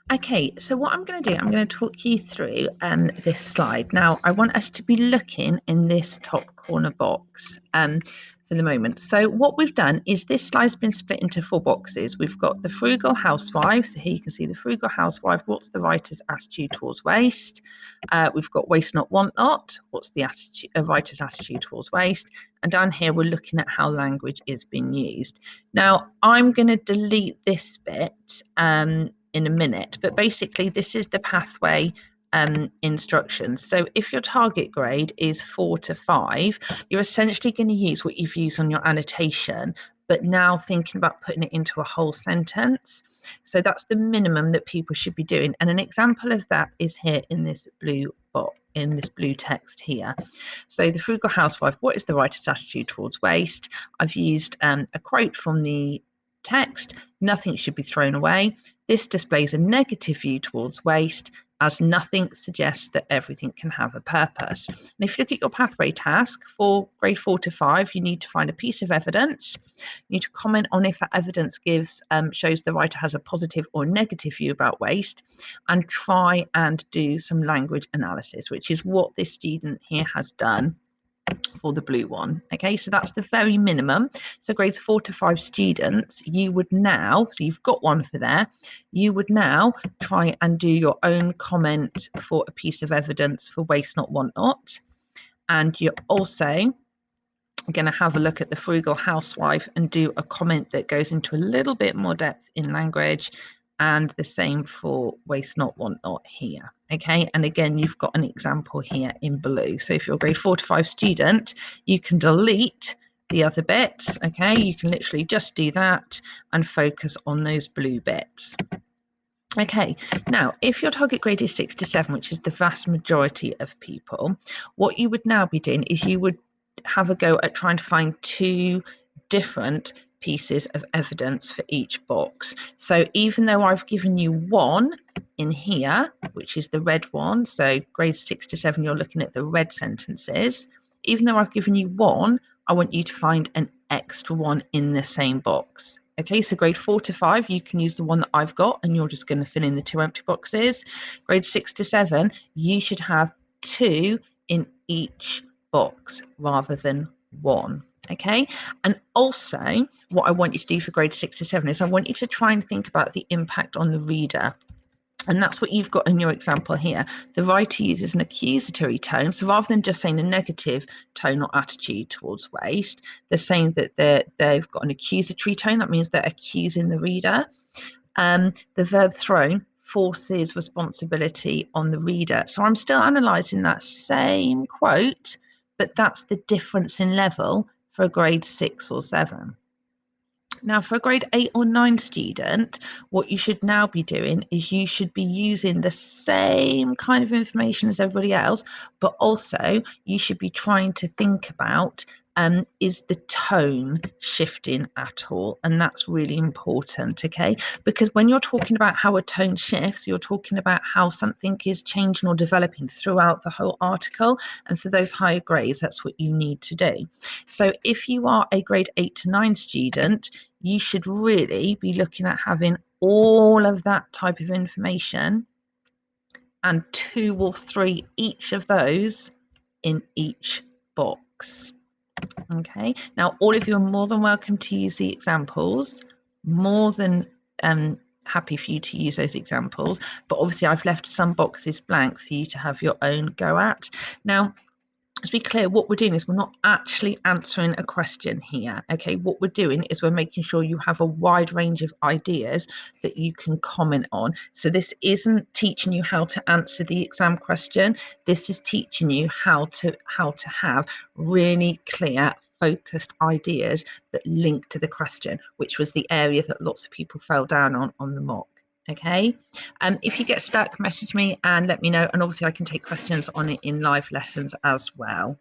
Okay, so what I'm going to do, I'm going to talk you through this slide. Now, I want us to be looking in this top corner box for the moment. So what we've done is this slide's been split into 4 boxes. We've got the frugal housewife. So here you can see the frugal housewife. What's the writer's attitude towards waste? We've got waste not, want not. What's the attitude, writer's attitude towards waste? And down here, we're looking at how language is being used. Now, I'm going to delete this bit in a minute, but basically this is the pathway instructions. So if your target grade is 4 to 5, you're essentially going to use what you've used on your annotation, but now thinking about putting it into a whole sentence. So that's the minimum that people should be doing. And an example of that is here in this blue box, in this blue text here. So the frugal housewife, what is the writer's attitude towards waste? I've used a quote from the text, nothing should be thrown away. This displays a negative view towards waste, as nothing suggests that everything can have a purpose. And if you look at your pathway task for grade 4 to 5, you need to find a piece of evidence. You need to comment on if that evidence shows the writer has a positive or negative view about waste, and try and do some language analysis, which is what this student here has done for the blue one. Okay, so that's the very minimum. So grades 4 to 5 students, you would now, so you've got one for there, you would now try and do your own comment for a piece of evidence for waste not, want not. And you're also going to have a look at the frugal housewife and do a comment that goes into a little bit more depth in language, and the same for waste not, want not here. Okay, and again, you've got an example here in blue. So if you're a grade 4 to 5 student, you can delete the other bits. Okay, you can literally just do that and focus on those blue bits. Okay, now if your target grade is 6 to 7, which is the vast majority of people, what you would now be doing is you would have a go at trying to find 2 different pieces of evidence for each box. So even though I've given you 1 in here, which is the red one, so grades 6 to 7, you're looking at the red sentences. Even though I've given you 1, I want you to find an extra one in the same box. Okay, so grade 4 to 5, you can use the one that I've got, and you're just going to fill in the 2 empty boxes. Grade 6 to 7, you should have 2 in each box rather than 1. Okay, and also what I want you to do for grade 6 to 7 is I want you to try and think about the impact on the reader. And that's what you've got in your example here. The writer uses an accusatory tone. So rather than just saying a negative tone or attitude towards waste, they're saying that they've got an accusatory tone. That means they're accusing the reader. The verb thrown forces responsibility on the reader. So I'm still analysing that same quote, but that's the difference in level for a grade 6 or 7. Now, for a grade 8 or 9 student, what you should now be doing is you should be using the same kind of information as everybody else, but also you should be trying to think about, is the tone shifting at all? And that's really important, okay? Because when you're talking about how a tone shifts, you're talking about how something is changing or developing throughout the whole article. And for those higher grades, that's what you need to do. So if you are a grade 8 to 9 student, you should really be looking at having all of that type of information and 2 or 3 each of those in each box. Okay, now all of you are more than welcome to use the examples, more than happy for you to use those examples, but obviously I've left some boxes blank for you to have your own go at. Now, to be clear, what we're doing is we're not actually answering a question here. Okay, what we're doing is we're making sure you have a wide range of ideas that you can comment on. So this isn't teaching you how to answer the exam question. This is teaching you how to have really clear, focused ideas that link to the question, which was the area that lots of people fell down on the mock. Okay, if you get stuck, message me and let me know, and obviously I can take questions on it in live lessons as well.